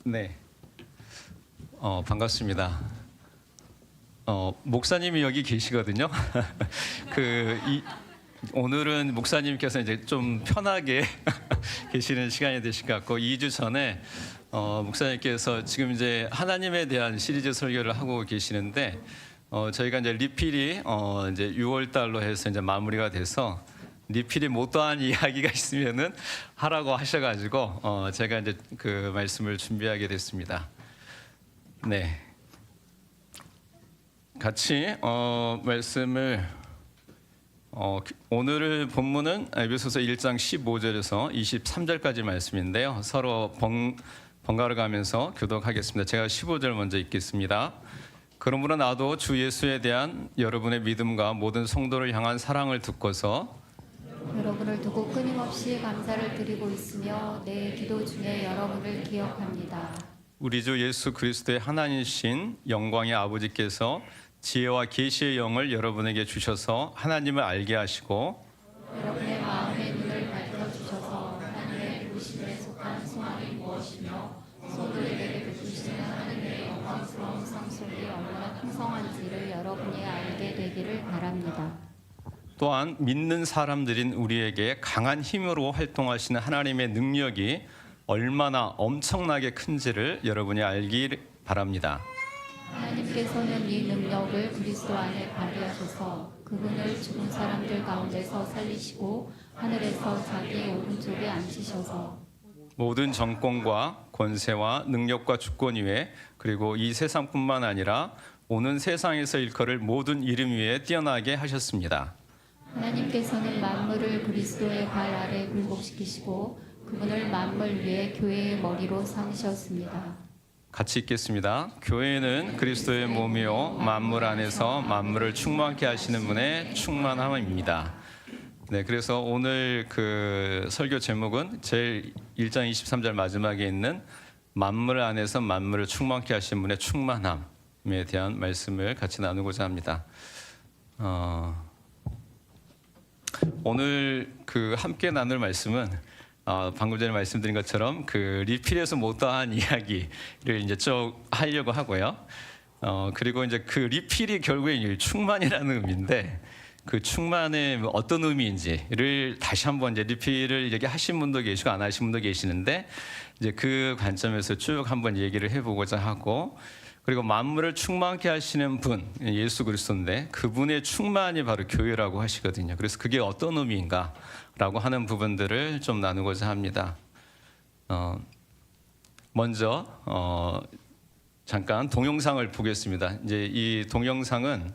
네, 반갑습니다. 목사님이 여기 계시거든요. 오늘은 목사님께서 이제 좀 편하게 계시는 시간이 되실 것 같고, 2주 전에 목사님께서 지금 이제 하나님에 대한 시리즈 설교를 하고 계시는데, 저희가 이제 리필이 이제 6월 달로 해서 이제 마무리가 돼서 리필이 못다한 이야기가 있으면은 하라고 하셔가지고 제가 이제 그 말씀을 준비하게 됐습니다. 네, 같이 말씀을 오늘 본문은 에베소서 1장 15절에서 23절까지 말씀인데요. 서로 번갈아 가면서 교독하겠습니다. 제가 15절 먼저 읽겠습니다. 그러므로 나도 주 예수에 대한 여러분의 믿음과 모든 성도를 향한 사랑을 듣고서 여러분을 두고 끊임없이 감사를 드리고 있으며 내 기도 중에 여러분을 기억합니다. 우리 주 예수 그리스도의 하나님이신 영광의 아버지께서 지혜와 계시의 영을 여러분에게 주셔서 하나님을 알게 하시고 여러분의 마음의 눈을 밝혀주셔서 하나님의 부르심에 속한 소망이 무엇이며 성도들에게 베푸시는 하나님의 영광스러운 삶 속이 얼마나 풍성한지를 여러분이 알게 되기를 바랍니다. 또한 믿는 사람들인 우리에게 강한 힘으로 활동하시는 하나님의 능력이 얼마나 엄청나게 큰지를 여러분이 알기 바랍니다. 하나님께서는 이 능력을 그리스도 안에 발휘하셔서 그분을 죽은 사람들 가운데서 살리시고 하늘에서 자기 오른쪽에 앉히셔서 모든 정권과 권세와 능력과 주권 위에 그리고 이 세상뿐만 아니라 오는 세상에서 일컬을 모든 이름 위에 뛰어나게 하셨습니다. 하나님께서는 만물을 그리스도의 발 아래 굴복시키시고 그분을 만물 위에 교회의 머리로 삼으셨습니다. 같이 읽겠습니다. 교회는 그리스도의 몸이요 만물 안에서 만물을 충만케 하시는 분의 충만함입니다. 네, 그래서 오늘 그 설교 제목은 제일 1장 23절 마지막에 있는 만물 안에서 만물을 충만케 하시는 분의 충만함에 대한 말씀을 같이 나누고자 합니다. 오늘 그 함께 나눌 말씀은 방금 전에 말씀드린 것처럼 그 리필에서 못다한 이야기를 이제 쭉 하려고 하고요. 그리고 이제 그 리필이 결국에 충만이라는 의미인데 그 충만의 어떤 의미인지를 다시 한번 이제 리필을 얘기하신 분도 계시고 안 하신 분도 계시는데 이제 그 관점에서 쭉 한번 얘기를 해보고자 하고, 그리고 만물을 충만케 하시는 분 예수 그리스도인데 그분의 충만이 바로 교회라고 하시거든요. 그래서 그게 어떤 의미인가라고 하는 부분들을 좀 나누고자 합니다. 먼저 잠깐 동영상을 보겠습니다. 이제 이 동영상은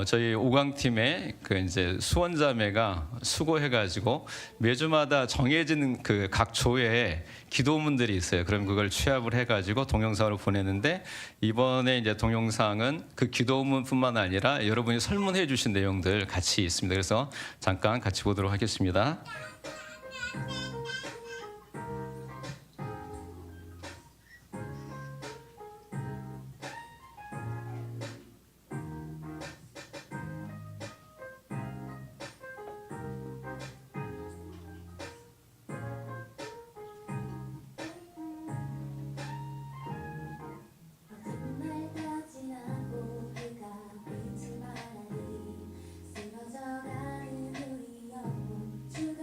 저희 5강팀의 그 이제 수원자매가 수고해가지고 매주마다 정해진 그 각 조에 기도문들이 있어요. 그럼 그걸 취합을 해가지고 동영상으로 보내는데, 이번에 이제 동영상은 그 기도문뿐만 아니라 여러분이 설문해 주신 내용들 같이 있습니다. 그래서 잠깐 같이 보도록 하겠습니다. 쓰러져가는 우리 영혼 주가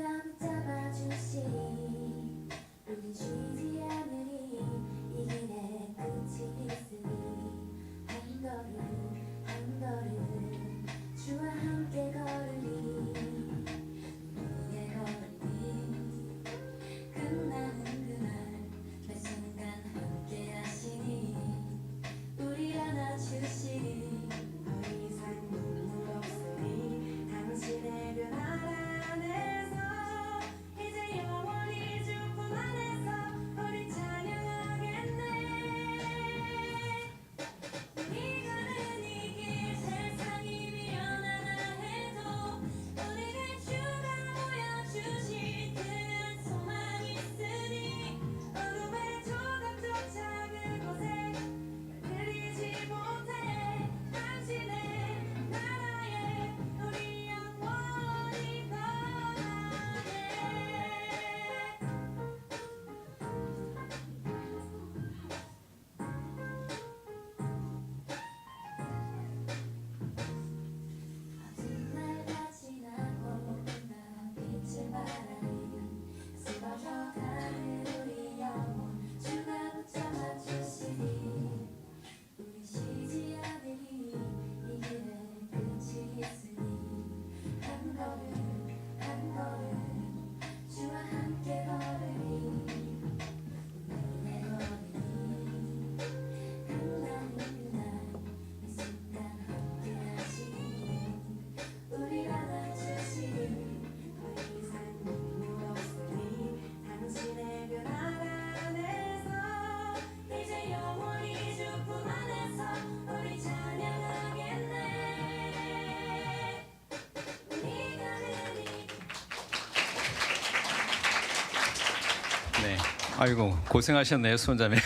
네. 아이고 고생하셨네요, 수원자매.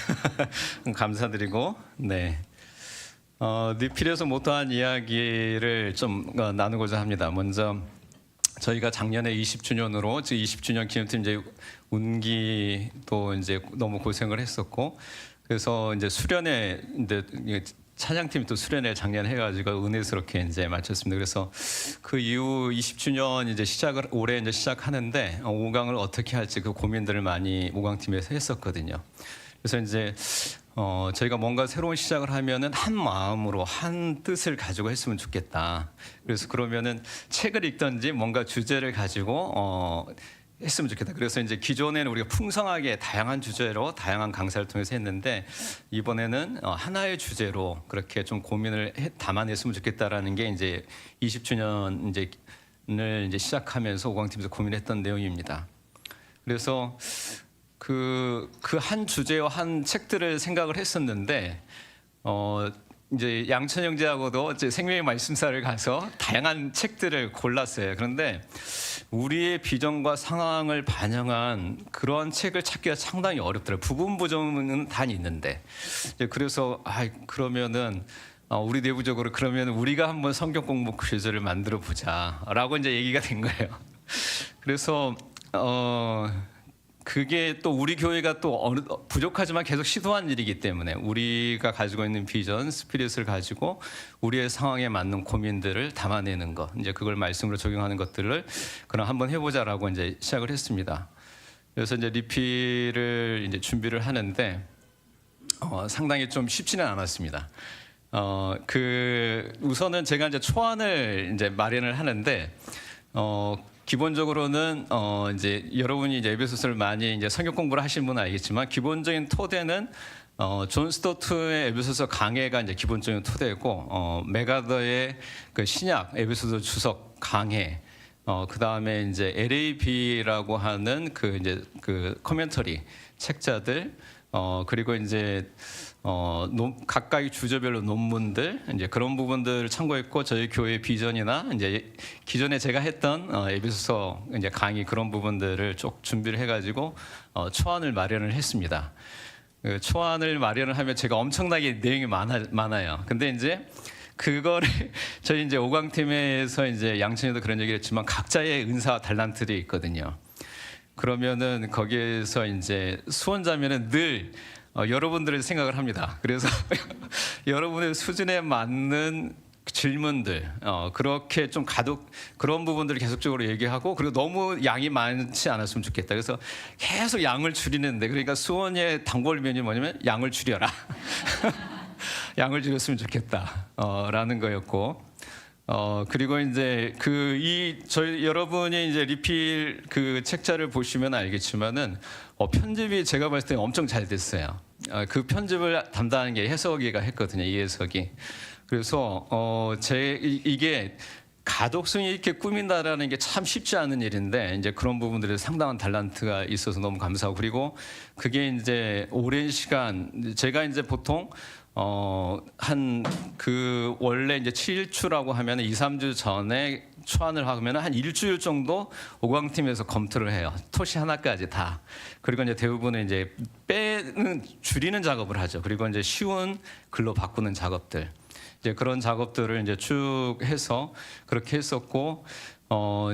감사드리고. 네. 리필에서 못다한 이야기를 좀 나누고자 합니다. 먼저 저희가 작년에 20주년으로 20주년 기념팀 이제 운기도 이제 너무 고생을 했었고, 그래서 이제 수련회 이제 찬양팀이 또 수련회 작년 해가지고 은혜스럽게 이제 마쳤습니다. 그래서 그 이후 20주년 이제 시작을 올해 이제 시작하는데 5강을 어떻게 할지 그 고민들을 많이 5강팀에서 했었거든요. 그래서 이제 저희가 뭔가 새로운 시작을 하면은 한 마음으로 한 뜻을 가지고 했으면 좋겠다. 그래서 그러면은 책을 읽든지 뭔가 주제를 가지고 했으면 좋겠다. 그래서 이제 기존에는 우리가 풍성하게 다양한 주제로 다양한 강사를 통해서 했는데 이번에는 하나의 주제로 그렇게 좀 고민을 담아냈으면 좋겠다라는 게 이제 20주년 이제를 이제 시작하면서 오광팀에서 고민했던 내용입니다. 그래서 그 한 주제와 한 책들을 생각을 했었는데 이제 양천 형제하고도 이제 생명의 말씀사를 가서 다양한 책들을 골랐어요. 그런데 우리의 비전과 상황을 반영한 그런 책을 찾기가 상당히 어렵더라고요. 부분 부정은 다 있는데 그래서 그러면은 우리 내부적으로 그러면 우리가 한번 성경 공부 퀴즈를 만들어 보자라고 이제 얘기가 된 거예요. 그래서 그게 또 우리 교회가 또 부족하지만 계속 시도한 일이기 때문에 우리가 가지고 있는 비전, 스피릿을 가지고 우리의 상황에 맞는 고민들을 담아내는 것, 이제 그걸 말씀으로 적용하는 것들을 그럼 한번 해보자라고 이제 시작을 했습니다. 그래서 이제 리필을 이제 준비를 하는데 상당히 좀 쉽지는 않았습니다. 우선은 제가 이제 초안을 이제 마련을 하는데 기본적으로는 이제 여러분이 이제 에베소서를 많이 이제 성경 공부를 하신 분은 알겠지만 기본적인 토대는 존 스토트의 에베소서 강해가 이제 기본적인 토대고 메가더의 그 신약 에베소서 주석 강해 그 다음에 이제 LAB라고 하는 그 이제 그 코멘터리 책자들 그리고 이제 각각의 주제별로 논문들 이제 그런 부분들을 참고했고 저희 교회 비전이나 이제 기존에 제가 했던 에베소서 이제 강의 그런 부분들을 쭉 준비를 해가지고 초안을 마련을 했습니다. 그 초안을 마련을 하면 제가 엄청나게 내용이 많아요. 근데 이제 그거를 저희 이제 5강팀에서 이제 양천에도 그런 얘기를 했지만 각자의 은사와 달란트들이 있거든요. 그러면은 거기에서 이제 수원자면은 늘 여러분들의 생각을 합니다. 그래서 여러분의 수준에 맞는 질문들 그렇게 좀 그런 부분들을 계속적으로 얘기하고 그리고 너무 양이 많지 않았으면 좋겠다. 그래서 계속 양을 줄이는데 그러니까 수원의 단골면이 뭐냐면 양을 줄여라. 양을 줄였으면 좋겠다. 라는 거였고. 그리고 이제 저희 여러분이 이제 리필 그 책자를 보시면 알겠지만은 편집이 제가 봤을 때 엄청 잘 됐어요. 그 편집을 담당하는 게 해석이가 했거든요. 이해석이. 그래서 이게 가독성이 이렇게 꾸민다라는 게 참 쉽지 않은 일인데 이제 그런 부분들에 상당한 달란트가 있어서 너무 감사하고 그리고 그게 이제 오랜 시간 제가 이제 보통 원래 이제 7주라고 하면 2, 3주 전에 초안을 하면 한 일주일 정도 5강팀에서 검토를 해요. 토시 하나까지 다. 그리고 이제 대부분은 이제 줄이는 작업을 하죠. 그리고 이제 쉬운 글로 바꾸는 작업들. 이제 그런 작업들을 이제 쭉 해서 그렇게 했었고,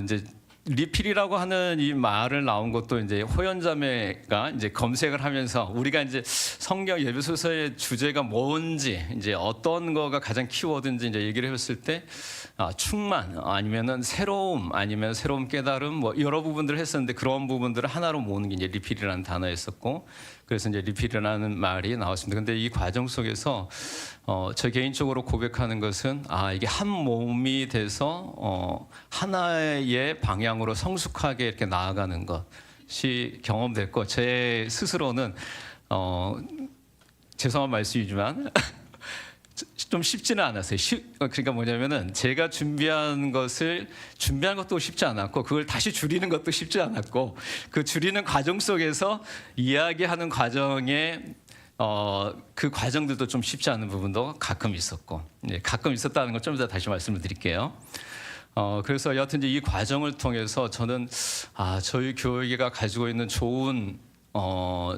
이제 리필이라고 하는 이 말을 나온 것도 이제 호연자매가 이제 검색을 하면서 우리가 이제 성경 예배소서의 주제가 뭔지 이제 어떤 거가 가장 키워드인지 이제 얘기를 해봤을 때 충만 아니면은 새로움 아니면 새로운 깨달음 뭐 여러 부분들을 했었는데 그런 부분들을 하나로 모으는 게 이제 리필이라는 단어였었고 그래서 이제 리필이라는 말이 나왔습니다. 근데 이 과정 속에서 저 개인적으로 고백하는 것은 이게 한 몸이 돼서 하나의 방향으로 성숙하게 이렇게 나아가는 것이 경험됐고 제 스스로는 죄송한 말씀이지만 좀 쉽지는 않았어요. 그러니까 뭐냐면은 제가 준비한 것도 쉽지 않았고 그걸 다시 줄이는 것도 쉽지 않았고 그 줄이는 과정 속에서 이야기하는 과정에 그 과정들도 좀 쉽지 않은 부분도 가끔 있었고 가끔 있었다는 걸 좀 이따 다시 말씀을 드릴게요. 그래서 여하튼 이제 이 과정을 통해서 저는 저희 교회가 가지고 있는 좋은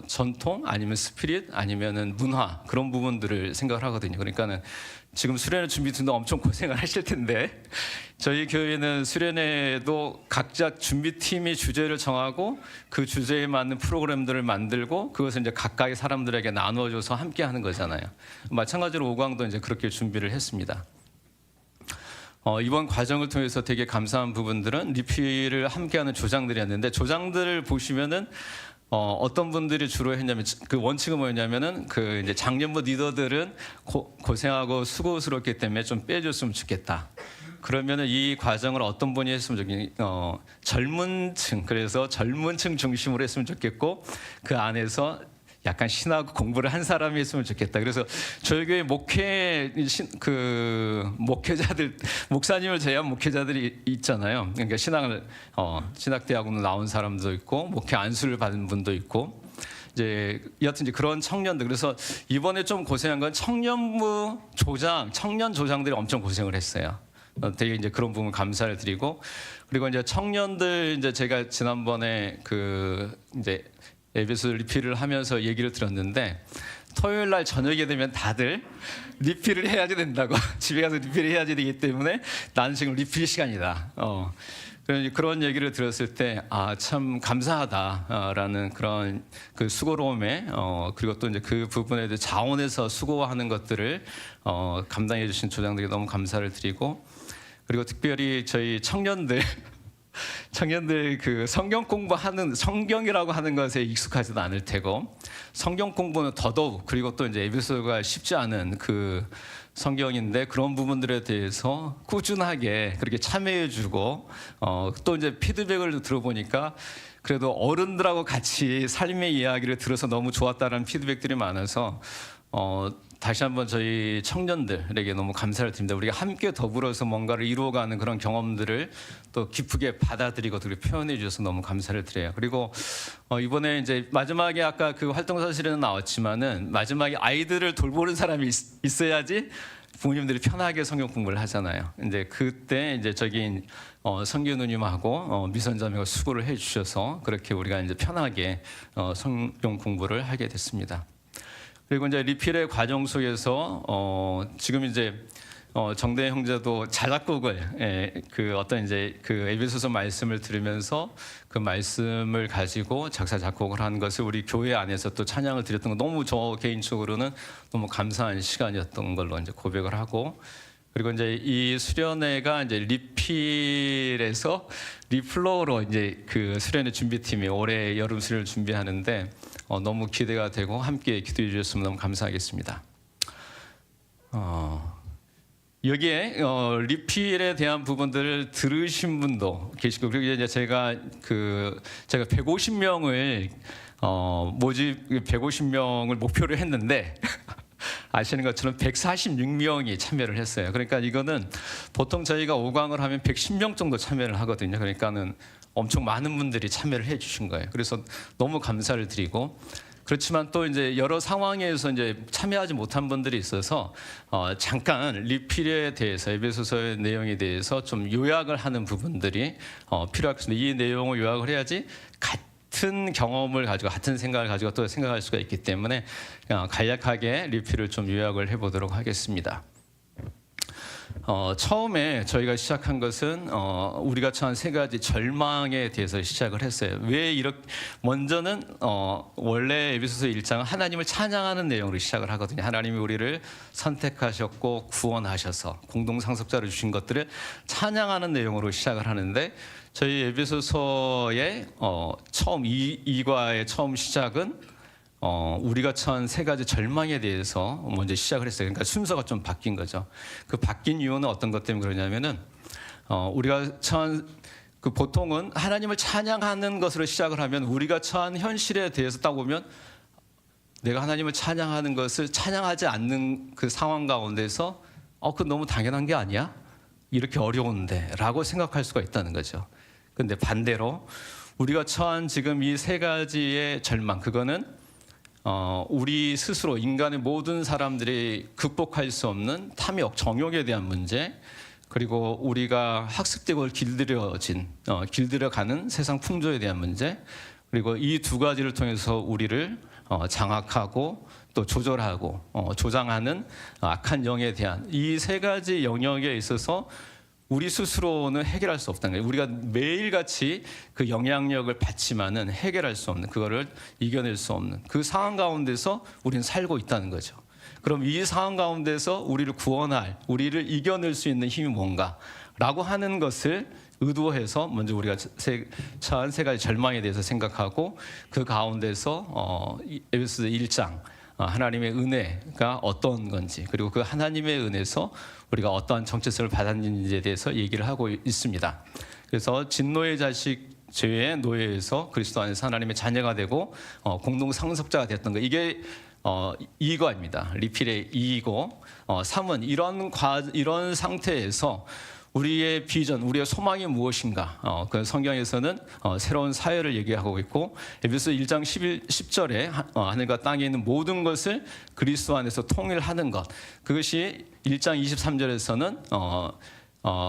전통 아니면 스피릿 아니면은 문화 그런 부분들을 생각을 하거든요. 그러니까는 지금 수련회 준비 중도 엄청 고생을 하실 텐데 저희 교회는 수련회도 각자 준비팀이 주제를 정하고 그 주제에 맞는 프로그램들을 만들고 그것을 이제 각각의 사람들에게 나누어줘서 함께 하는 거잖아요. 마찬가지로 오광도 이제 그렇게 준비를 했습니다. 이번 과정을 통해서 되게 감사한 부분들은 리필을 함께하는 조장들이었는데 조장들을 보시면은 어떤 분들이 주로 했냐면 그 원칙은 뭐였냐면은 그 이제 장년부 리더들은 고생하고 수고스럽기 때문에 좀 빼줬으면 좋겠다. 그러면은 이 과정을 어떤 분이 했으면 좋겠냐? 젊은 층 그래서 젊은 층 중심으로 했으면 좋겠고 그 안에서 약간 신학 공부를 한 사람이 했으면 좋겠다. 그래서 저희 교회 목회자들 목사님을 제외한 목회자들이 있잖아요. 그러니까 신학대학으로 나온 사람도 있고 목회 안수를 받은 분도 있고 여하튼 이제 그런 청년들 그래서 이번에 좀 고생한 건 청년 조장들이 엄청 고생을 했어요. 되게 이제 그런 부분 감사를 드리고 그리고 이제 청년들 이제 제가 지난번에 이제 에베소 리필을 하면서 얘기를 들었는데 토요일 날 저녁에 되면 다들 리필을 해야지 된다고 집에 가서 리필을 해야지 되기 때문에 나는 지금 리필 시간이다. 그런 얘기를 들었을 때 참 감사하다라는 그런 그 수고로움에 그리고 또 이제 그 부분에 대해 자원해서 수고하는 것들을 감당해 주신 조장들에게 너무 감사를 드리고 그리고 특별히 저희 청년들 그 성경이라고 하는 것에 익숙하지도 않을 테고 성경 공부는 더더욱 그리고 또 이제 에베소가 쉽지 않은 그 성경인데 그런 부분들에 대해서 꾸준하게 그렇게 참여해주고 또 이제 피드백을 들어보니까 그래도 어른들하고 같이 삶의 이야기를 들어서 너무 좋았다는 피드백들이 많아서 다시 한번 저희 청년들에게 너무 감사를 드립니다. 우리가 함께 더불어서 뭔가를 이루어가는 그런 경험들을 또 기쁘게 받아들이고 표현해 주셔서 너무 감사를 드려요. 그리고 이번에 이제 마지막에 아까 그 활동사실에는 나왔지만은 마지막에 아이들을 돌보는 사람이 있어야지 부모님들이 편하게 성경 공부를 하잖아요. 이제 그때 이제 저기 성규 누님하고 미선자매가 수고를 해주셔서 그렇게 우리가 이제 편하게 성경 공부를 하게 됐습니다. 그리고 이제 리필의 과정 속에서 지금 이제 정대 형제도 자작곡을 그 어떤 이제 그 에베소서 말씀을 들으면서 그 말씀을 가지고 작사 작곡을 한 것을 우리 교회 안에서 또 찬양을 드렸던 거 너무 저 개인적으로는 너무 감사한 시간이었던 걸로 이제 고백을 하고 그리고 이제 이 수련회가 이제 리필에서 리플로우로 이제 그 수련회 준비팀이 올해 여름 수련을 준비하는데 너무 기대가 되고 함께 기도해 주셨으면 너무 감사하겠습니다. 여기에 리필에 대한 부분들을 들으신 분도 계시고 그리고 이제 제가 150명을 150명을 목표로 했는데 아시는 것처럼 146명이 참여를 했어요. 그러니까 이거는 보통 저희가 5강을 하면 110명 정도 참여를 하거든요. 그러니까는 엄청 많은 분들이 참여를 해주신 거예요. 그래서 너무 감사를 드리고 그렇지만 또 이제 여러 상황에서 이제 참여하지 못한 분들이 있어서 잠깐 리필에 대해서 에베소서의 내용에 대해서 좀 요약을 하는 부분들이 필요하겠습니다. 이 내용을 요약을 해야지 같은 경험을 가지고 같은 생각을 가지고 또 생각할 수가 있기 때문에 간략하게 리필을 좀 요약을 해보도록 하겠습니다. 처음에 저희가 시작한 것은 우리가 처한 세 가지 절망에 대해서 시작을 했어요. 왜 이렇게 먼저는 원래 에베소서 1장은 하나님을 찬양하는 내용으로 시작을 하거든요. 하나님이 우리를 선택하셨고 구원하셔서 공동 상속자로 주신 것들을 찬양하는 내용으로 시작을 하는데 저희 에베소서의 처음 2과의 처음 시작은 우리가 처한 세 가지 절망에 대해서 먼저 시작을 했어요. 그러니까 순서가 좀 바뀐 거죠. 그 바뀐 이유는 어떤 것 때문에 그러냐면은 우리가 처한 그 보통은 하나님을 찬양하는 것으로 시작을 하면 우리가 처한 현실에 대해서 딱 보면 내가 하나님을 찬양하는 것을 찬양하지 않는 그 상황 가운데서 그건 너무 당연한 게 아니야? 이렇게 어려운데 라고 생각할 수가 있다는 거죠. 근데 반대로 우리가 처한 지금 이 세 가지의 절망, 그거는 우리 스스로 인간의 모든 사람들이 극복할 수 없는 탐욕, 정욕에 대한 문제, 그리고 우리가 학습되고 길들여가는 세상 풍조에 대한 문제, 그리고 이 두 가지를 통해서 우리를 장악하고 또 조절하고 조장하는 악한 영에 대한 이 세 가지 영역에 있어서 우리 스스로는 해결할 수 없다는 거예요. 우리가 매일같이 그 영향력을 받지만은 해결할 수 없는, 그거를 이겨낼 수 없는 그 상황 가운데서 우리는 살고 있다는 거죠. 그럼 이 상황 가운데서 우리를 구원할, 우리를 이겨낼 수 있는 힘이 뭔가라고 하는 것을 의도해서 먼저 우리가 처한 세 가지 절망에 대해서 생각하고 그 가운데서 에베소서 1장 하나님의 은혜가 어떤 건지, 그리고 그 하나님의 은혜에서 우리가 어떠한 정체성을 받았는지에 대해서 얘기를 하고 있습니다. 그래서 진노의 자식 죄의 노예에서 그리스도 안에서 하나님의 자녀가 되고 공동 상속자가 됐던 거, 이게 2과입니다. 리필의 2이고 3은 이런 상태에서 우리의 비전, 우리의 소망이 무엇인가? 그 성경에서는 새로운 사회를 얘기하고 있고 에베소 1장 10절에 하늘과 땅에 있는 모든 것을 그리스도 안에서 통일하는 것, 그것이 1장 23절에서는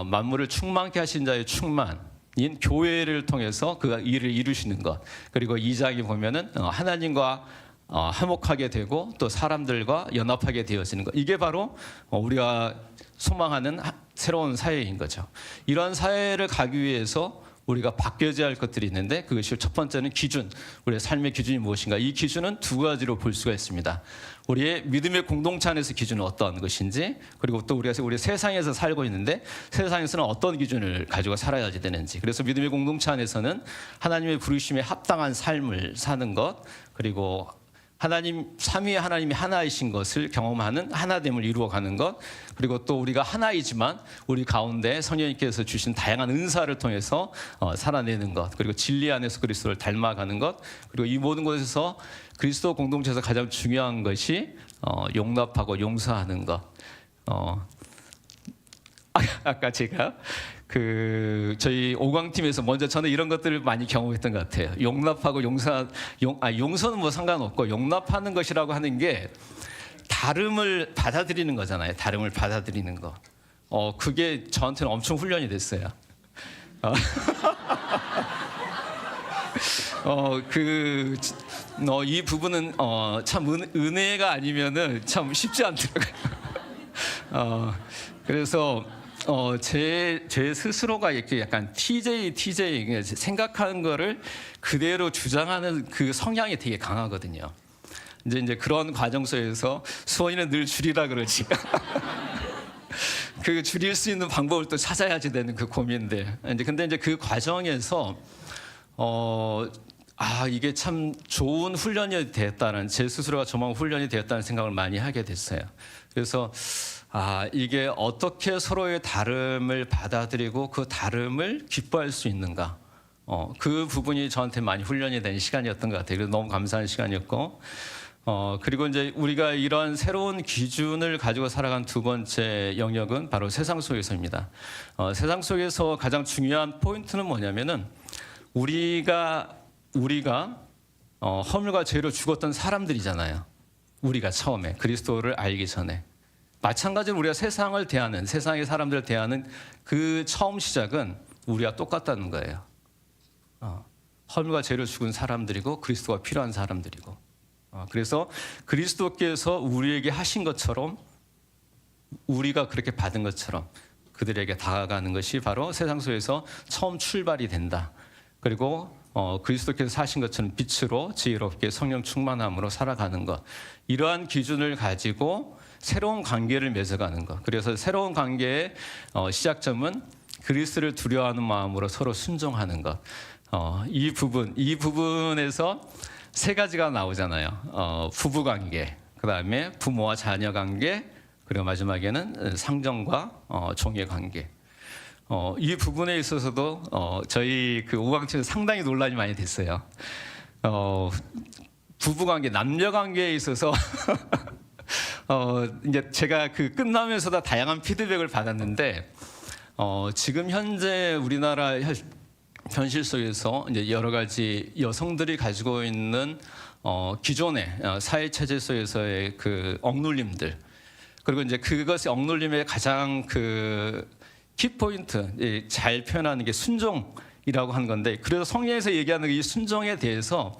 만물을 충만케 하신 자의 충만인 교회를 통해서 그 일을 이루시는 것, 그리고 2장에 보면은 하나님과 화목하게 되고 또 사람들과 연합하게 되어지는 것, 이게 바로 우리가 소망하는 새로운 사회인 거죠. 이런 사회를 가기 위해서 우리가 바뀌어야 할 것들이 있는데, 그것이 첫 번째는 기준, 우리의 삶의 기준이 무엇인가. 이 기준은 두 가지로 볼 수가 있습니다. 우리의 믿음의 공동체 안에서 기준은 어떠한 것인지, 그리고 또 우리 세상에서 살고 있는데 세상에서는 어떤 기준을 가지고 살아야 되는지. 그래서 믿음의 공동체 안에서는 하나님의 부르심에 합당한 삶을 사는 것, 그리고 하나님, 삼위의 하나님이 하나이신 것을 경험하는 하나됨을 이루어가는 것, 그리고 또 우리가 하나이지만 우리 가운데 성령님께서 주신 다양한 은사를 통해서 살아내는 것, 그리고 진리 안에서 그리스도를 닮아가는 것, 그리고 이 모든 것에서 그리스도 공동체에서 가장 중요한 것이 용납하고 용서하는 것. 아까 제가 저희 오광팀에서 먼저 저는 이런 것들을 많이 경험했던 것 같아요. 용납하고 용서는 뭐 상관없고 용납하는 것이라고 하는 게 다름을 받아들이는 거잖아요. 다름을 받아들이는 거. 그게 저한테는 엄청 훈련이 됐어요. 이 부분은 참 은혜가 아니면은 참 쉽지 않더라고요. 그래서 제 스스로가 이렇게 약간 TJ 생각하는 거를 그대로 주장하는 그 성향이 되게 강하거든요. 이제 그런 과정 속에서 수원이는 늘 줄이라 그러지. 그 줄일 수 있는 방법을 또 찾아야지 되는 그 고민들. 근데 이제 그 과정에서 이게 참 좋은 훈련이 되었다는, 제 스스로가 저만 훈련이 되었다는 생각을 많이 하게 됐어요. 그래서 이게 어떻게 서로의 다름을 받아들이고 그 다름을 기뻐할 수 있는가, 그 부분이 저한테 많이 훈련이 된 시간이었던 것 같아요. 그래서 너무 감사한 시간이었고, 그리고 이제 우리가 이런 새로운 기준을 가지고 살아간 두 번째 영역은 바로 세상 속에서입니다. 세상 속에서 가장 중요한 포인트는 뭐냐면은 우리가 허물과 죄로 죽었던 사람들이잖아요. 우리가 처음에 그리스도를 알기 전에. 마찬가지로 우리가 세상을 대하는, 세상의 사람들을 대하는 그 처음 시작은 우리와 똑같다는 거예요. 허물과 죄를 죽은 사람들이고 그리스도가 필요한 사람들이고, 그래서 그리스도께서 우리에게 하신 것처럼 우리가 그렇게 받은 것처럼 그들에게 다가가는 것이 바로 세상 속에서 처음 출발이 된다. 그리고 그리스도께서 사신 것처럼 빛으로 지혜롭게 성령 충만함으로 살아가는 것. 이러한 기준을 가지고 새로운 관계를 맺어가는 것. 그래서 새로운 관계의 시작점은 그리스도를 두려워하는 마음으로 서로 순종하는 것. 이 부분에서 세 가지가 나오잖아요. 부부 관계, 그 다음에 부모와 자녀 관계, 그리고 마지막에는 상정과 종의 관계. 이 부분에 있어서도 저희 그 오강체에서 상당히 논란이 많이 됐어요. 부부 관계, 남녀 관계에 있어서 이제 제가 그 끝나면서도 다양한 피드백을 받았는데 지금 현재 우리나라 현실 속에서 이제 여러 가지 여성들이 가지고 있는 기존의 사회 체제 속에서의 그 억눌림들, 그리고 이제 그것이 억눌림의 가장 그 키포인트, 잘 표현하는 게 순종이라고 하는 건데, 그래서 성경에서 얘기하는 이 순종에 대해서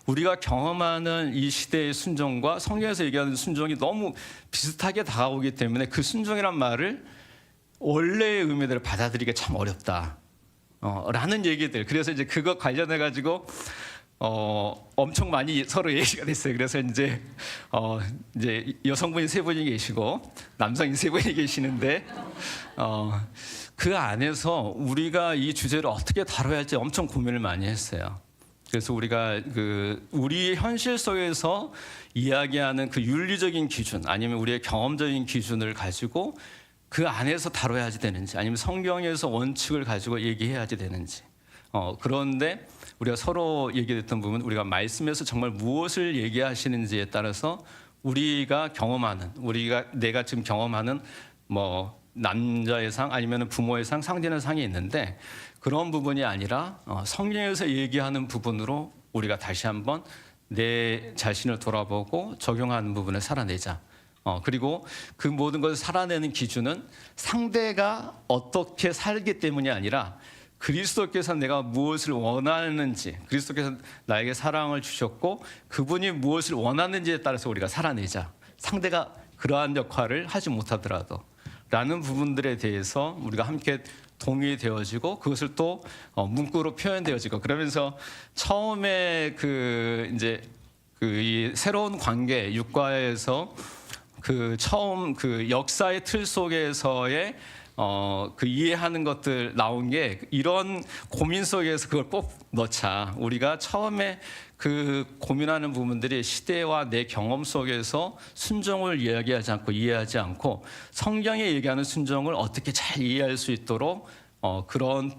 우리가 경험하는 이 시대의 순종과 성경에서 얘기하는 순종이 너무 비슷하게 다가오기 때문에 그 순종이란 말을 원래의 의미대로 받아들이기가 참 어렵다. 라는 얘기들. 그래서 이제 그거 관련해 가지고 엄청 많이 서로 얘기가 됐어요. 그래서 이제 여성분이 세 분이 계시고 남성이 세 분이 계시는데 그 안에서 우리가 이 주제를 어떻게 다뤄야 할지 엄청 고민을 많이 했어요. 그래서 우리가 우리 현실 속에서 이야기하는 그 윤리적인 기준, 아니면 우리의 경험적인 기준을 가지고 그 안에서 다뤄야지 되는지, 아니면 성경에서 원칙을 가지고 얘기해야지 되는지. 그런데 우리가 서로 얘기했던 부분, 우리가 말씀에서 정말 무엇을 얘기하시는지에 따라서 우리가 경험하는, 내가 지금 경험하는 뭐 남자의 상, 아니면 부모의 상, 상대의 상이 있는데, 그런 부분이 아니라 성경에서 얘기하는 부분으로 우리가 다시 한번 내 자신을 돌아보고 적용하는 부분을 살아내자. 그리고 그 모든 것을 살아내는 기준은 상대가 어떻게 살기 때문이 아니라 그리스도께서 내가 무엇을 원하는지, 그리스도께서 나에게 사랑을 주셨고 그분이 무엇을 원하는지에 따라서 우리가 살아내자. 상대가 그러한 역할을 하지 못하더라도 라는 부분들에 대해서 우리가 함께 동의되어지고, 그것을 또 문구로 표현되어지고, 그러면서 처음에 이 새로운 관계, 육과에서 그 처음 그 역사의 틀 속에서의 그 이해하는 것들 나온 게, 이런 고민 속에서 그걸 꼭 넣자. 우리가 처음에 그 고민하는 부분들이 시대와 내 경험 속에서 순종을 이야기하지 않고 이해하지 않고 성경에 얘기하는 순종을 어떻게 잘 이해할 수 있도록 그런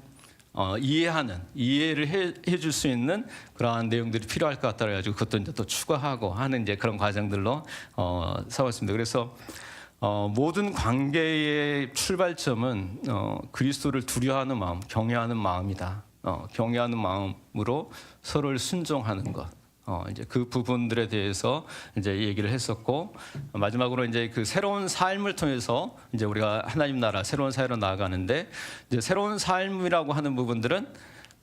이해를 해줄 수 있는 그러한 내용들이 필요할 것 같다 그래가지고 그것도 이제 또 추가하고 하는 이제 그런 과정들로 삼았습니다. 그래서 모든 관계의 출발점은 그리스도를 두려워하는 마음, 경외하는 마음이다. 경외하는 마음으로 서로를 순종하는 것. 이제 그 부분들에 대해서 이제 얘기를 했었고, 마지막으로 이제 그 새로운 삶을 통해서 이제 우리가 하나님 나라 새로운 사회로 나아가는데, 이제 새로운 삶이라고 하는 부분들은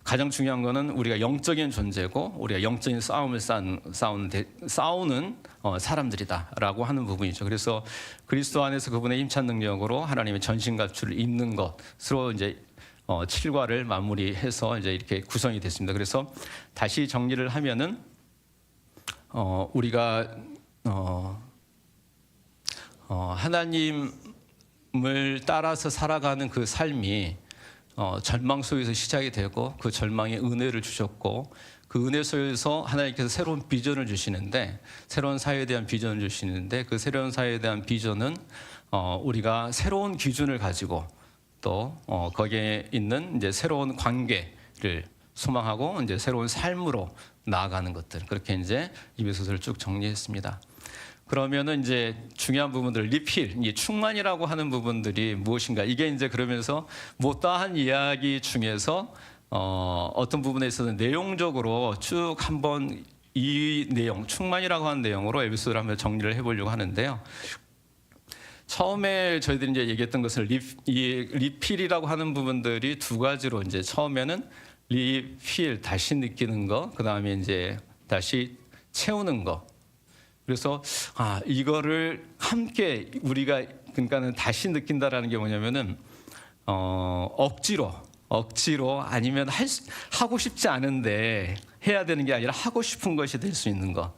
가장 중요한 거는 우리가 영적인 존재고 우리가 영적인 싸움을 싸우는 사람들이다라고 하는 부분이죠. 그래서 그리스도 안에서 그분의 힘찬 능력으로 하나님의 전신갑주를 입는 것으로 이제 7과를 마무리해서 이제 이렇게 구성이 됐습니다. 그래서 다시 정리를 하면은 우리가 하나님을 따라서 살아가는 그 삶이 절망 속에서 시작이 되고, 그 절망에 은혜를 주셨고, 그 은혜 속에서 하나님께서 새로운 비전을 주시는데, 새로운 사회에 대한 비전을 주시는데, 그 새로운 사회에 대한 비전은 우리가 새로운 기준을 가지고 또 거기에 있는 이제 새로운 관계를 소망하고 이제 새로운 삶으로 나아가는 것들, 그렇게 이제 이베소서를 쭉 정리했습니다. 그러면은 이제 중요한 부분들, 리필, 이 충만이라고 하는 부분들이 무엇인가? 이게 이제 그러면서 못다한 이야기 중에서 어떤 부분에 있어서 내용적으로 쭉 한번 이 내용, 충만이라고 하는 내용으로 에피소드를 한번 정리를 해보려고 하는데요. 처음에 저희들이 이제 얘기했던 것을 리필이라고 하는 부분들이 두 가지로, 이제 처음에는 리필, 다시 느끼는 거, 그 다음에 이제 다시 채우는 거. 그래서 이거를 함께 우리가 그러니까는 다시 느낀다라는 게 뭐냐면은 억지로 아니면 하고 싶지 않은데 해야 되는 게 아니라 하고 싶은 것이 될 수 있는 거.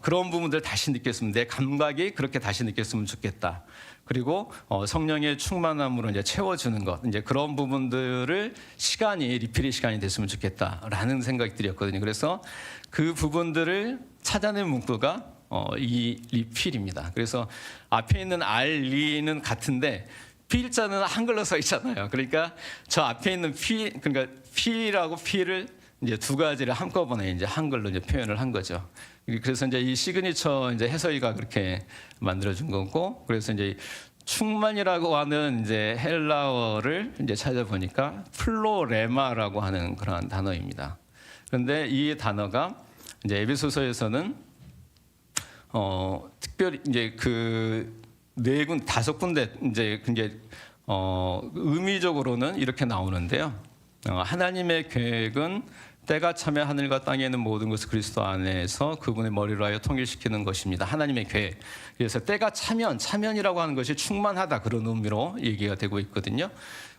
그런 부분들 다시 느꼈으면 내 감각이 그렇게 다시 느꼈으면 좋겠다. 그리고 성령의 충만함으로 이제 채워주는 것, 이제 그런 부분들을 리필의 시간이 됐으면 좋겠다라는 생각이 들었거든요. 그래서 그 부분들을 찾아낸 문구가 이 리필입니다. 그래서 앞에 있는 알리는 같은데 필자는 한글로 써 있잖아요. 그러니까 저 앞에 있는 그러니까 필이라고 필을 이제 두 가지를 한꺼번에 이제 한글로 이제 표현을 한 거죠. 그래서 이제 이 시그니처 이제 해서이가 그렇게 만들어준 거고, 그래서 이제 충만이라고 하는 이제 헬라어를 이제 찾아보니까 플로레마라고 하는 그런 단어입니다. 그런데 이 단어가 이제 에베소서에서는 특별히 이제 그 다섯 군데 이제 의미적으로는 이렇게 나오는데요. 하나님의 계획은 때가 차면 하늘과 땅에 있는 모든 것을 그리스도 안에서 그분의 머리로 하여 통일시키는 것입니다. 하나님의 계획. 그래서 때가 차면이라고 하는 것이 충만하다, 그런 의미로 얘기가 되고 있거든요.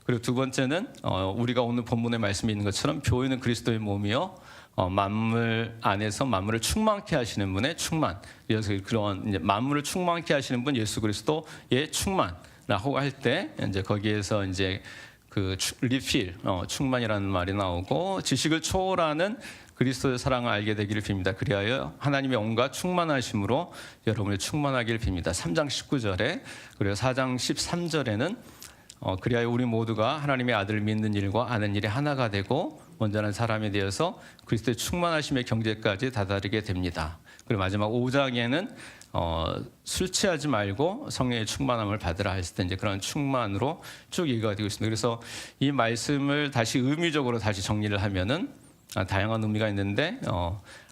그리고 두 번째는 우리가 오늘 본문에 말씀이 있는 것처럼 교회는 그리스도의 몸이요 만물 안에서 만물을 충만케 하시는 분의 충만. 그래서 그런 이제 만물을 충만케 하시는 분 예수 그리스도의 충만이라고 할 때 이제 거기에서 이제 그 리필, 충만이라는 말이 나오고, 지식을 초월하는 그리스도의 사랑을 알게 되기를 빕니다. 그리하여 하나님의 온갖 충만하심으로 여러분을 충만하기를 빕니다. 3장 19절에, 그리고 4장 13절에는 그리하여 우리 모두가 하나님의 아들을 믿는 일과 아는 일이 하나가 되고 온전한 사람이 되어서 그리스도의 충만하심의 경제까지 다다르게 됩니다. 그리고 마지막 5장에는 술 취하지 말고 성령의 충만함을 받으라 했을 때 이제 그런 충만으로 쭉 얘기가 되고 있습니다. 그래서 이 말씀을 다시 의미적으로 다시 정리를 하면은 다양한 의미가 있는데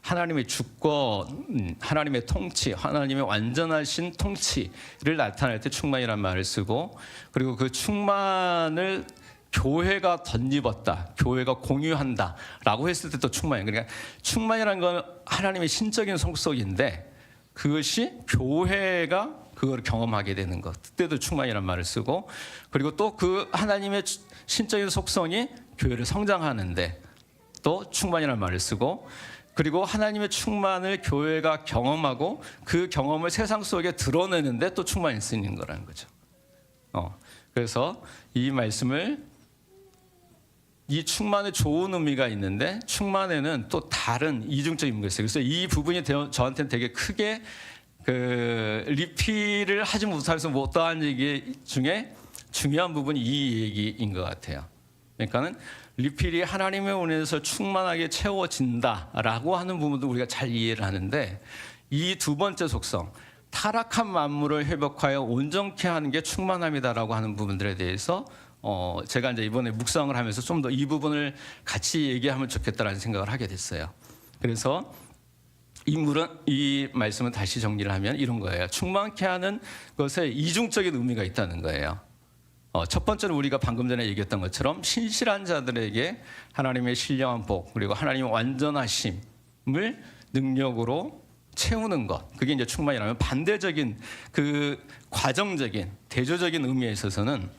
하나님의 주권, 하나님의 통치, 하나님의 완전하신 통치를 나타낼 때 충만이라는 말을 쓰고, 그리고 그 충만을 교회가 덧입었다, 교회가 공유한다라고 했을 때 또 충만이에요. 그러니까 충만이라는 건 하나님의 신적인 속성인데 그것이 교회가 그걸 경험하게 되는 것, 그때도 충만이라는 말을 쓰고, 그리고 또 그 하나님의 신적인 속성이 교회를 성장하는데 또 충만이라는 말을 쓰고, 그리고 하나님의 충만을 교회가 경험하고 그 경험을 세상 속에 드러내는데 또 충만이 쓰이는 거라는 거죠. 그래서 이 말씀을, 이 충만에 좋은 의미가 있는데 충만에는 또 다른 이중적인 의미가 있어요. 그래서 이 부분이 저한테는 되게 크게 그 리필을 하지 못해서 못다한 얘기 중에 중요한 부분이 이 얘기인 것 같아요. 그러니까는 리필이 하나님의 은혜에서 충만하게 채워진다라고 하는 부분도 우리가 잘 이해를 하는데, 이 두 번째 속성, 타락한 만물을 회복하여 온전케 하는 게 충만함이다라고 하는 부분들에 대해서 제가 이제 이번에 묵상을 하면서 좀 더 이 부분을 같이 얘기하면 좋겠다라는 생각을 하게 됐어요. 그래서 이 말씀을 다시 정리를 하면 이런 거예요. 충만케 하는 것에 이중적인 의미가 있다는 거예요. 첫 번째는 우리가 방금 전에 얘기했던 것처럼 신실한 자들에게 하나님의 신령한 복, 그리고 하나님의 완전하심을 능력으로 채우는 것, 그게 이제 충만이라면, 반대적인 그 과정적인 대조적인 의미에 있어서는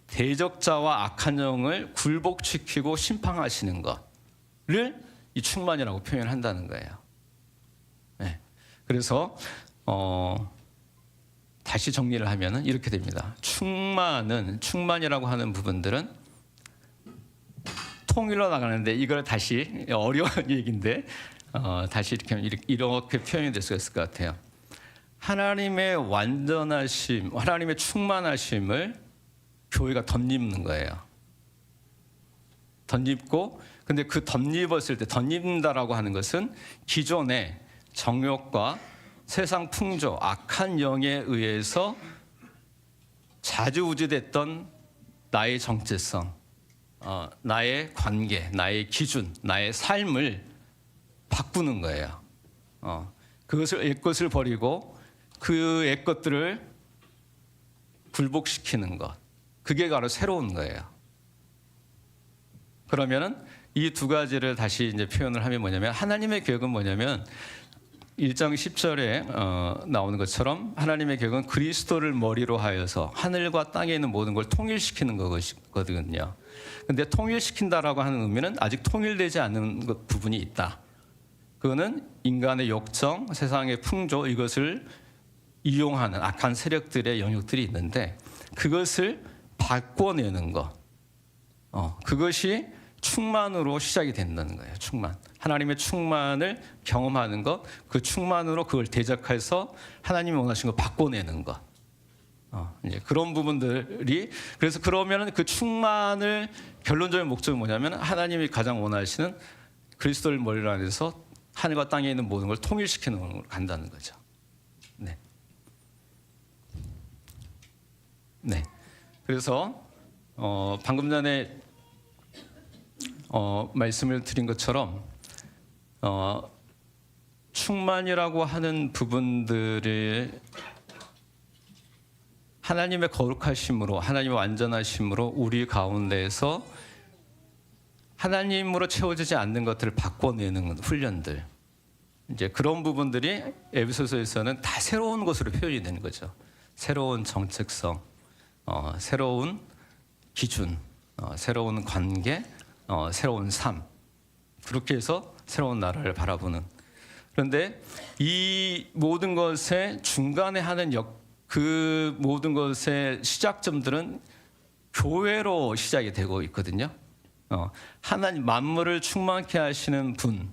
대적자와 악한 영을 굴복시키고 심판하시는 것을 이 충만이라고 표현한다는 거예요. 네. 그래서 다시 정리를 하면은 이렇게 됩니다. 충만이라고 하는 부분들은 통일로 나가는데, 이걸 다시 어려운 얘기인데 다시 이렇게 표현이 될 수 있을 것 같아요. 하나님의 완전하심, 하나님의 충만하심을 교회가 덧입는 거예요. 덧입고, 근데 그 덧입었을 때, 덧입는다라고 하는 것은 기존의 정욕과 세상 풍조, 악한 영에 의해서 좌지우지됐던 나의 정체성, 나의 관계, 나의 기준, 나의 삶을 바꾸는 거예요. 그것을 옛것을 버리고 그 옛것들을 굴복시키는 것, 그게 바로 새로운 거예요. 그러면은 이 두 가지를 다시 이제 표현을 하면 뭐냐면, 하나님의 계획은 뭐냐면 1장 10절에 나오는 것처럼 하나님의 계획은 그리스도를 머리로 하여서 하늘과 땅에 있는 모든 걸 통일시키는 거거든요. 근데 통일시킨다라고 하는 의미는 아직 통일되지 않은 부분이 있다. 그거는 인간의 욕정, 세상의 풍조, 이것을 이용하는 악한 세력들의 영역들이 있는데 그것을 바꿔내는 것, 그것이 충만으로 시작이 된다는 거예요. 충만. 하나님의 충만을 경험하는 것, 그 충만으로 그걸 대적해서 하나님이 원하신 걸 바꿔내는 것. 이제 그런 부분들이, 그래서 그러면은 그 충만을 결론적인 목적은 뭐냐면 하나님이 가장 원하시는 그리스도를 머리로 안에서 하늘과 땅에 있는 모든 걸 통일시키는 걸로 간다는 거죠. 네. 네. 그래서 방금 전에 말씀을 드린 것처럼 충만이라고 하는 부분들을 하나님의 거룩하심으로, 하나님의 완전하심으로 우리 가운데에서 하나님으로 채워지지 않는 것들을 바꿔내는 훈련들, 이제 그런 부분들이 에베소서에서는 다 새로운 것으로 표현이 되는 거죠. 새로운 정책성, 새로운 기준, 새로운 관계, 새로운 삶, 그렇게 해서 새로운 나라를 바라보는. 그런데 이 모든 것의 중간에 하는 그 모든 것의 시작점들은 교회로 시작이 되고 있거든요. 하나님 만물을 충만케 하시는 분이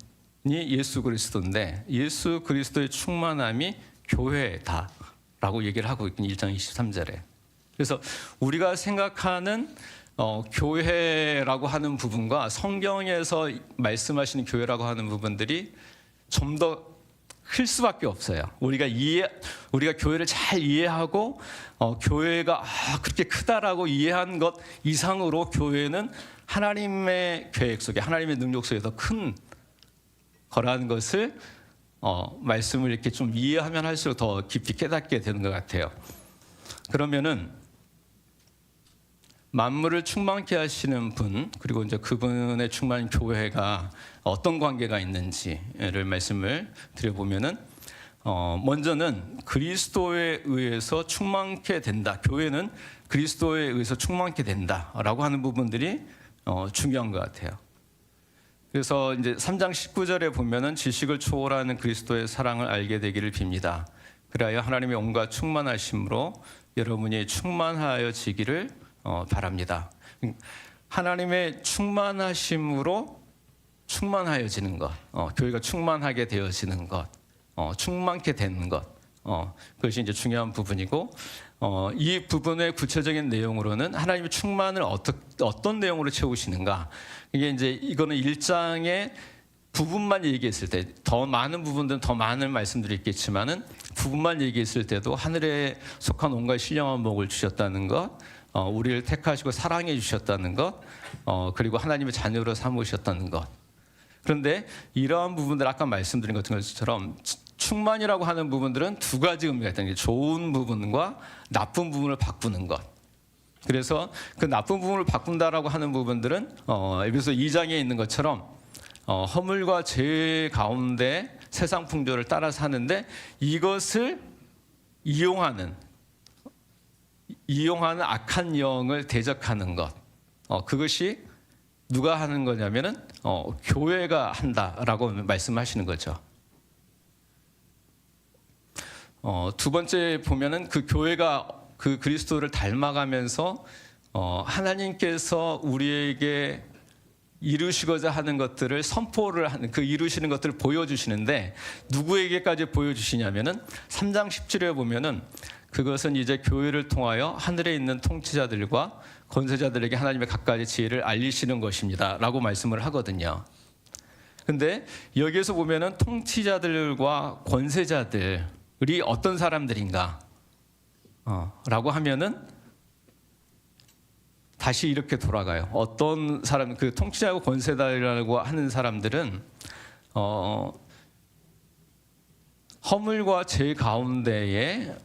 예수 그리스도인데 예수 그리스도의 충만함이 교회다라고 얘기를 하고 있긴 1장 23절에. 그래서 우리가 생각하는 교회라고 하는 부분과 성경에서 말씀하시는 교회라고 하는 부분들이 좀 더 클 수밖에 없어요. 우리가 교회를 잘 이해하고 교회가 그렇게 크다라고 이해한 것 이상으로 교회는 하나님의 계획 속에, 하나님의 능력 속에 더 큰 거라는 것을 말씀을 이렇게 좀 이해하면 할수록 더 깊이 깨닫게 되는 것 같아요. 그러면은 만물을 충만케 하시는 분, 그리고 이제 그분의 충만 교회가 어떤 관계가 있는지를 말씀을 드려보면은 먼저는 그리스도에 의해서 충만케 된다. 교회는 그리스도에 의해서 충만케 된다라고 하는 부분들이 중요한 것 같아요. 그래서 이제 3장 19절에 보면은 지식을 초월하는 그리스도의 사랑을 알게 되기를 빕니다. 그래야 하나님의 온갖 충만하심으로 여러분이 충만하여지기를 바랍니다. 하나님의 충만하심으로 충만하여지는 것, 교회가 충만하게 되어지는 것, 충만케 되는 것, 그것이 이제 중요한 부분이고, 이 부분의 구체적인 내용으로는 하나님의 충만을 어떤 내용으로 채우시는가, 이게 이제 이거는 1장의 부분만 얘기했을 때, 더 많은 부분들은 더 많은 말씀들이 있겠지만은 부분만 얘기했을 때도 하늘에 속한 온갖 신령한 복을 주셨다는 것, 우리를 택하시고 사랑해 주셨다는 것, 그리고 하나님의 자녀로 삼으셨다는 것. 그런데 이러한 부분들, 아까 말씀드린 것처럼 충만이라고 하는 부분들은 두 가지 의미가 있다는 게, 좋은 부분과 나쁜 부분을 바꾸는 것. 그래서 그 나쁜 부분을 바꾼다라고 하는 부분들은 에베소 2장에 있는 것처럼 허물과 죄 가운데 세상 풍조를 따라 사는데 이것을 이용하는 악한 영을 대적하는 것, 그것이 누가 하는 거냐면은 교회가 한다라고 말씀하시는 거죠. 두 번째 보면은 그 교회가 그 그리스도를 닮아가면서 하나님께서 우리에게 이루시고자 하는 것들을 선포를 하는, 그 이루시는 것들을 보여주시는데 누구에게까지 보여주시냐면은 3장 10절에 보면은 그것은 이제 교회를 통하여 하늘에 있는 통치자들과 권세자들에게 하나님의 각가지 지혜를 알리시는 것입니다 라고 말씀을 하거든요. 근데 여기에서 보면은 통치자들과 권세자들이 어떤 사람들인가 라고 하면은 다시 이렇게 돌아가요. 어떤 사람, 그 통치자고 권세자라고 하는 사람들은 허물과 죄 가운데에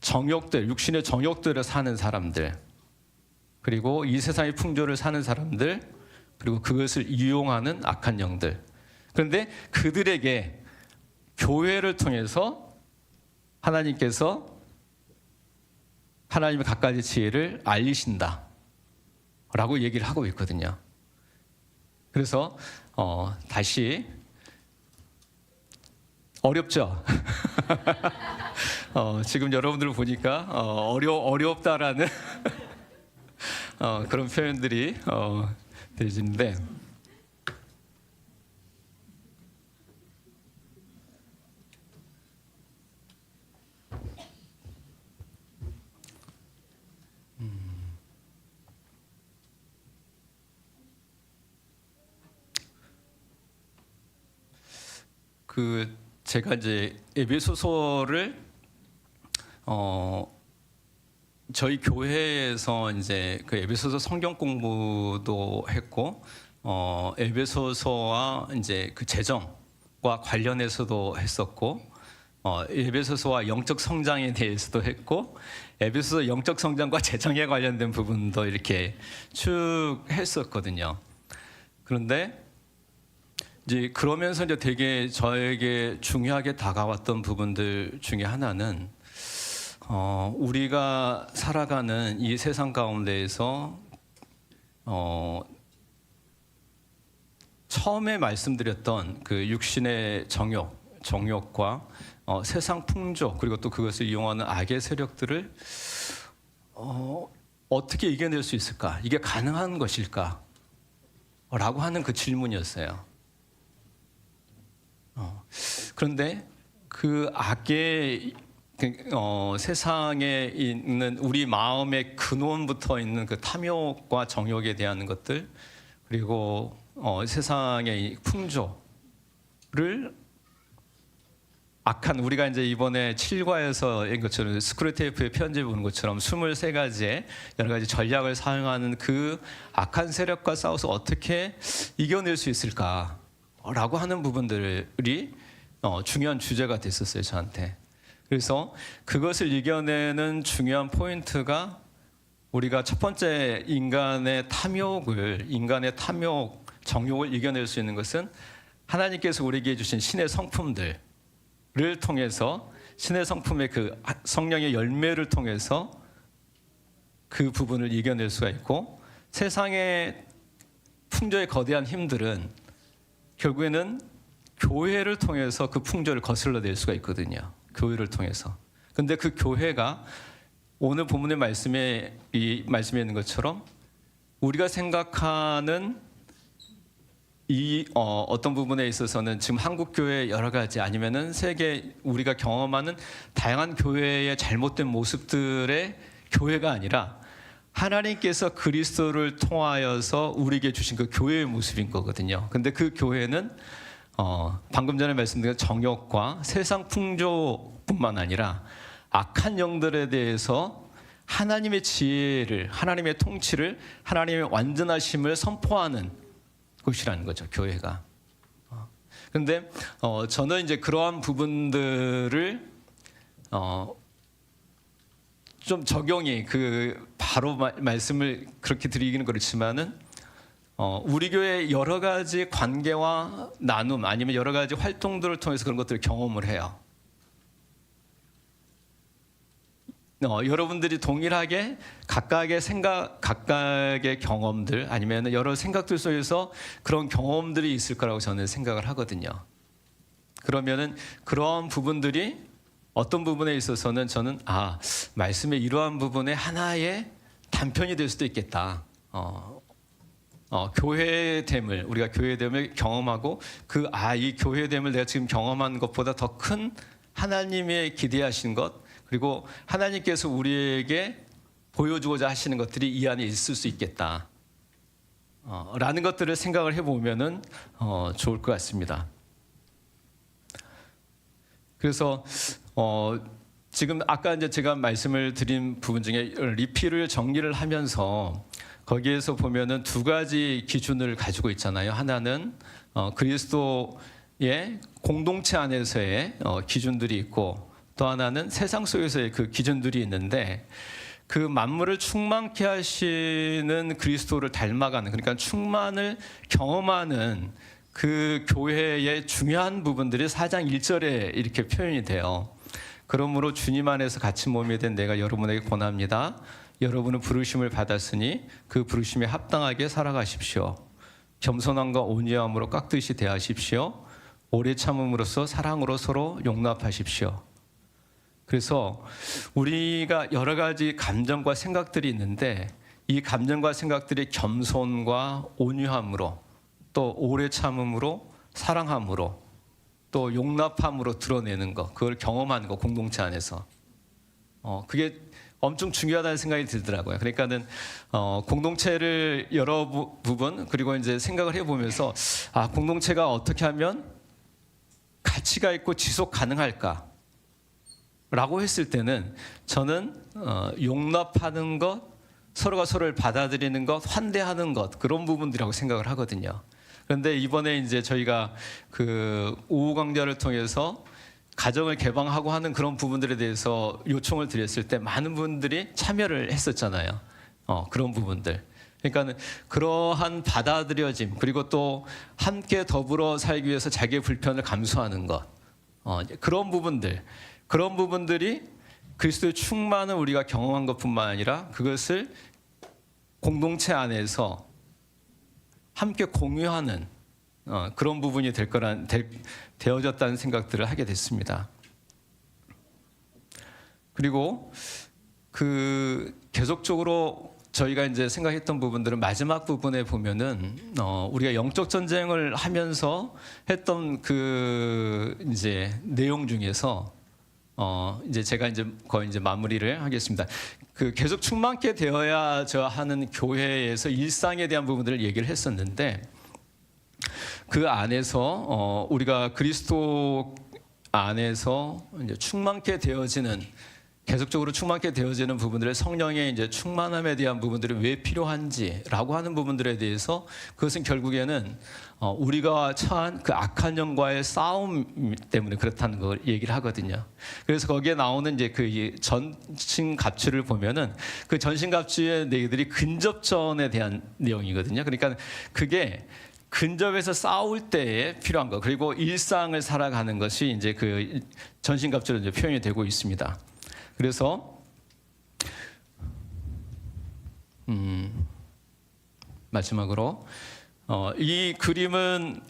정욕들, 육신의 정욕들을 사는 사람들, 그리고 이 세상의 풍조를 사는 사람들, 그리고 그것을 이용하는 악한 영들. 그런데 그들에게 교회를 통해서 하나님께서 하나님의 갖가지 지혜를 알리신다 라고 얘기를 하고 있거든요. 그래서 다시 어렵죠? 지금 여러분들을 보니까 어렵다라는 그런 표현들이 되시는데, 제가 이제 에베소서를 저희 교회에서 이제 그 에베소서 성경 공부도 했고, 에베소서와 이제 그 재정과 관련해서도 했었고, 에베소서와 영적 성장에 대해서도 했고, 에베소서 영적 성장과 재정에 관련된 부분도 이렇게 쭉 했었거든요. 그런데 이제 그러면서 이제 되게 저에게 중요하게 다가왔던 부분들 중에 하나는 우리가 살아가는 이 세상 가운데에서 처음에 말씀드렸던 그 육신의 정욕과 세상 풍조, 그리고 또 그것을 이용하는 악의 세력들을 어떻게 이겨낼 수 있을까? 이게 가능한 것일까? 라고 하는 그 질문이었어요. 그런데 그 악의 세상에 있는 우리 마음의 근원부터 있는 그 탐욕과 정욕에 대한 것들, 그리고 세상의 풍조를 악한, 우리가 이제 이번에 7과에서 것처럼 스크루테이프의 편지 보는 것처럼 23가지의 여러 가지 전략을 사용하는 그 악한 세력과 싸워서 어떻게 이겨낼 수 있을까라고 하는 부분들이 중요한 주제가 됐었어요, 저한테. 그래서 그것을 이겨내는 중요한 포인트가, 우리가 첫 번째 인간의 탐욕, 정욕을 이겨낼 수 있는 것은 하나님께서 우리에게 주신 신의 성품들을 통해서, 신의 성품의 그 성령의 열매를 통해서 그 부분을 이겨낼 수가 있고, 세상의 풍조의 거대한 힘들은 결국에는 교회를 통해서 그 풍조를 거슬러낼 수가 있거든요. 교회를 통해서. 근데 그 교회가 오늘 본문의 말씀에 있는 것처럼 우리가 생각하는 어떤 부분에 있어서는 지금 한국 교회 여러 가지, 아니면은 세계 우리가 경험하는 다양한 교회의 잘못된 모습들의 교회가 아니라 하나님께서 그리스도를 통하여서 우리에게 주신 그 교회의 모습인 거거든요. 근데 그 교회는 방금 전에 말씀드린 정욕과 세상 풍조뿐만 아니라 악한 영들에 대해서 하나님의 지혜를, 하나님의 통치를, 하나님의 완전하심을 선포하는 곳이라는 거죠, 교회가. 그런데 저는 이제 그러한 부분들을 좀 적용이 바로 말씀을 그렇게 드리기는 그렇지만은 우리 교회 여러 가지 관계와 나눔, 아니면 여러 가지 활동들을 통해서 그런 것들을 경험을 해요. 여러분들이 동일하게 각각의 생각, 각각의 경험들, 아니면 여러 생각들 속에서 그런 경험들이 있을 거라고 저는 생각을 하거든요. 그러면은 그러한 부분들이 어떤 부분에 있어서는 저는 말씀의 이러한 부분의 하나의 단편이 될 수도 있겠다. 교회됨을, 우리가 교회됨을 경험하고 이 교회됨을 내가 지금 경험한 것보다 더 큰 하나님의 기대하신 것, 그리고 하나님께서 우리에게 보여주고자 하시는 것들이 이 안에 있을 수 있겠다 라는 것들을 생각을 해보면은 좋을 것 같습니다. 그래서 지금 아까 이제 제가 말씀을 드린 부분 중에 리필을 정리를 하면서 거기에서 보면은 두 가지 기준을 가지고 있잖아요. 하나는 그리스도의 공동체 안에서의 기준들이 있고, 또 하나는 세상 속에서의 그 기준들이 있는데, 그 만물을 충만케 하시는 그리스도를 닮아가는, 그러니까 충만을 경험하는 그 교회의 중요한 부분들이 4장 1절에 이렇게 표현이 돼요. 그러므로 주님 안에서 같이 몸이 된 내가 여러분에게 권합니다. 여러분은 부르심을 받았으니 그 부르심에 합당하게 살아가십시오. 겸손함과 온유함으로 깍듯이 대하십시오. 오래 참음으로써 사랑으로 서로 용납하십시오. 그래서 우리가 여러 가지 감정과 생각들이 있는데 이 감정과 생각들이 겸손과 온유함으로 또 오래 참음으로 사랑함으로 또 용납함으로 드러내는 것, 그걸 경험하는 것, 공동체 안에서 그게 엄청 중요하다는 생각이 들더라고요. 그러니까는 공동체를 여러 부분 그리고 이제 생각을 해보면서 공동체가 어떻게 하면 가치가 있고 지속 가능할까? 라고 했을 때는 저는 용납하는 것, 서로가 서로를 받아들이는 것, 환대하는 것 그런 부분들이라고 생각을 하거든요. 그런데 이번에 이제 저희가 그 오후 강좌를 통해서 가정을 개방하고 하는 그런 부분들에 대해서 요청을 드렸을 때 많은 분들이 참여를 했었잖아요. 그런 부분들. 그러니까 그러한 받아들여짐 그리고 또 함께 더불어 살기 위해서 자기의 불편을 감수하는 것 그런 부분들이 그리스도의 충만을 우리가 경험한 것뿐만 아니라 그것을 공동체 안에서 함께 공유하는 그런 부분이 되어졌다는 생각들을 하게 됐습니다. 그리고 그 계속적으로 저희가 이제 생각했던 부분들은 마지막 부분에 보면은 우리가 영적 전쟁을 하면서 했던 그 이제 내용 중에서 이제 제가 이제 거의 이제 마무리를 하겠습니다. 그 계속 충만케 되어야 저 하는 교회에서 일상에 대한 부분들을 얘기를 했었는데 그 안에서 우리가 그리스도 안에서 이제 충만케 되어지는 계속적으로 충만케 되어지는 부분들의 성령의 이제 충만함에 대한 부분들이 왜 필요한지라고 하는 부분들에 대해서 그것은 결국에는 우리가 처한 그 악한 영과의 싸움 때문에 그렇다는 걸 얘기를 하거든요. 그래서 거기에 나오는 이제 그 전신갑주를 보면은 그 전신갑주의 내용들이 근접전에 대한 내용이거든요. 그러니까 그게 근접에서 싸울 때에 필요한 것 그리고 일상을 살아가는 것이 이제 그 전신갑주로 이제 표현이 되고 있습니다. 그래서 마지막으로 이 그림은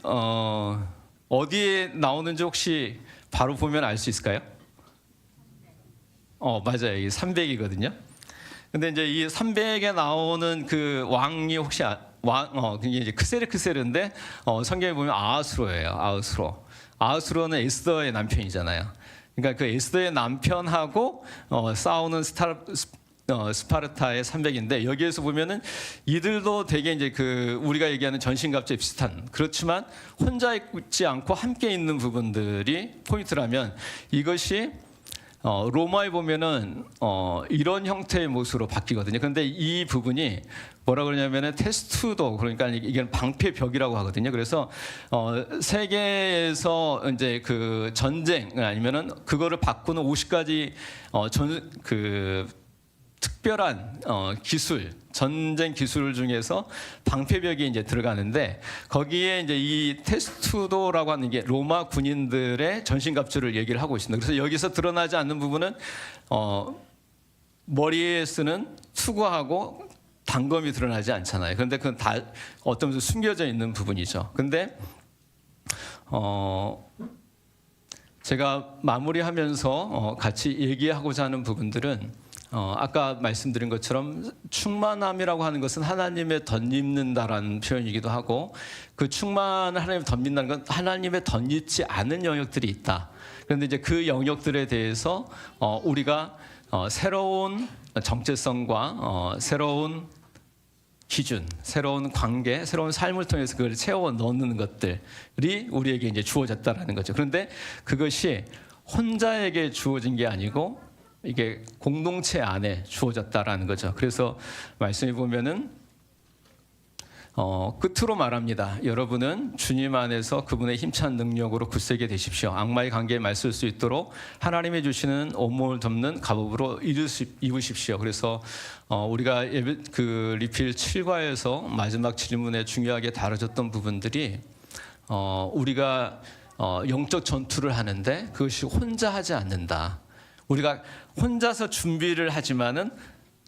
어디에 나오는지 혹시 바로 보면 알 수 있을까요? 맞아요. 이 300이거든요. 근데 이제 이 300에 나오는 그 왕이 혹시 그게 이제 크세르인데 성경에 보면 아하수로예요. 아하수로는 에스더의 남편이잖아요. 그러니까 그 에스더의 남편하고 싸우는 스파르타의 300인데 여기에서 보면은 이들도 되게 이제 그 우리가 얘기하는 전신갑주에 비슷한 그렇지만 혼자 있지 않고 함께 있는 부분들이 포인트라면 이것이 로마에 보면은 이런 형태의 모습으로 바뀌거든요. 그런데 이 부분이 뭐라 그러냐면은 테스투도 그러니까 이게 방패벽이라고 하거든요. 그래서 세계에서 이제 그 전쟁 아니면은 그거를 바꾸는 50가지 그 특별한 전쟁 기술 중에서 방패벽이 이제 들어가는데 거기에 이제 이 테스투도라고 하는 게 로마 군인들의 전신갑주를 얘기를 하고 있습니다. 그래서 여기서 드러나지 않는 부분은 머리에 쓰는 투구하고 단검이 드러나지 않잖아요. 그런데 그건 다 어떤 면에서 숨겨져 있는 부분이죠. 근데 제가 마무리하면서 같이 얘기하고자 하는 부분들은 아까 말씀드린 것처럼 충만함이라고 하는 것은 하나님의 덧입는다라는 표현이기도 하고 그 충만을 하나님의 덧입는다는 건 하나님의 덧입지 않은 영역들이 있다. 그런데 이제 그 영역들에 대해서 우리가 새로운 정체성과 새로운 기준, 새로운 관계, 새로운 삶을 통해서 그걸 채워 넣는 것들이 우리에게 이제 주어졌다라는 거죠. 그런데 그것이 혼자에게 주어진 게 아니고 이게 공동체 안에 주어졌다라는 거죠. 그래서 말씀해 보면은 끝으로 말합니다. 여러분은 주님 안에서 그분의 힘찬 능력으로 굳세게 되십시오. 악마의 관계에 맞설 수 있도록 하나님이 주시는 온몸을 덮는 갑옷으로 입으십시오. 그래서 우리가 그 리필 7과에서 마지막 질문에 중요하게 다뤄졌던 부분들이 우리가 영적 전투를 하는데 그것이 혼자 하지 않는다. 우리가 혼자서 준비를 하지만은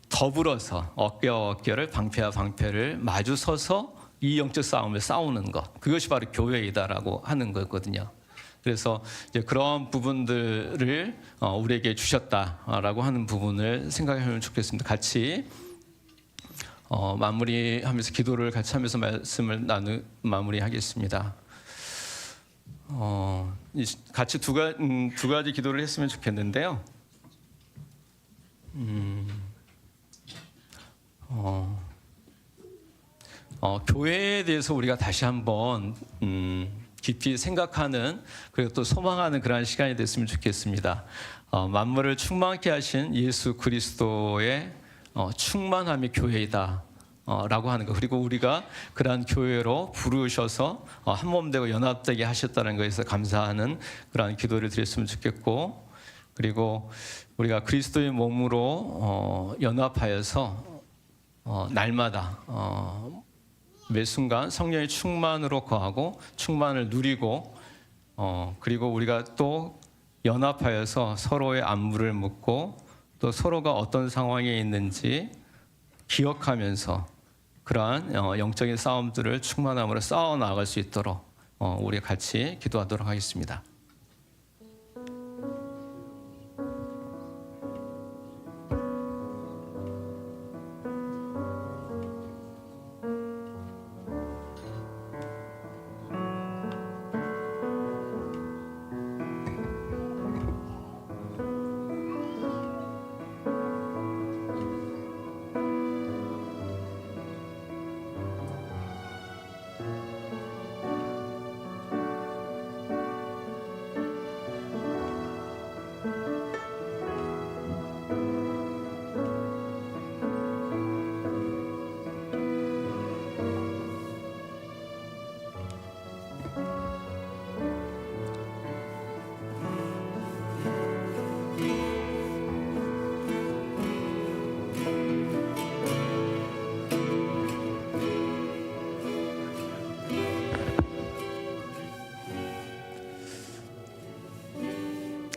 더불어서 어깨와 어깨를 방패와 방패를 마주 서서 이 영적 싸움을 싸우는 것, 그것이 바로 교회이다라고 하는 거거든요. 그래서 이제 그런 부분들을 우리에게 주셨다라고 하는 부분을 생각하면 좋겠습니다. 같이 마무리하면서 기도를 같이 하면서 말씀을 마무리하겠습니다. 같이 두 가지 기도를 했으면 좋겠는데요. 교회에 대해서 우리가 다시 한번 깊이 생각하는, 그리고 또 소망하는 그러한 시간이 됐으면 좋겠습니다. 만물을 충만케 하신 예수 그리스도의 충만함이 교회이다 라고 하는 것, 그리고 우리가 그러한 교회로 부르셔서 한 몸 되고 연합되게 하셨다는 것에서 감사하는 그러한 기도를 드렸으면 좋겠고, 그리고 우리가 그리스도의 몸으로 연합하여서 날마다 매 순간 성령의 충만으로 거하고 충만을 누리고, 그리고 우리가 또 연합하여서 서로의 안부를 묻고 또 서로가 어떤 상황에 있는지 기억하면서 그러한 영적인 싸움들을 충만함으로 싸워 나갈 수 있도록 우리 같이 기도하도록 하겠습니다.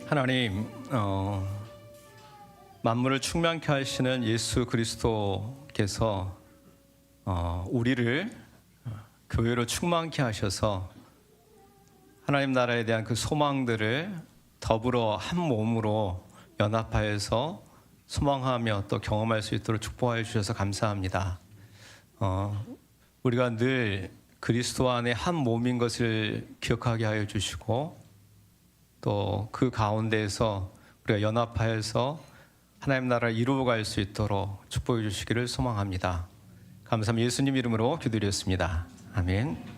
하나님, 만물을 충만케 하시는 예수 그리스도께서 우리를 교회로 충만케 하셔서 하나님 나라에 대한 그 소망들을 더불어 한 몸으로 연합하여서 소망하며 또 경험할 수 있도록 축복하여 주셔서 감사합니다. 우리가 늘 그리스도 안에 한 몸인 것을 기억하게 하여 주시고, 또 그 가운데에서 우리가 연합하여서 하나님 나라를 이루어갈 수 있도록 축복해 주시기를 소망합니다. 감사합니다. 예수님 이름으로 기도드렸습니다. 아멘.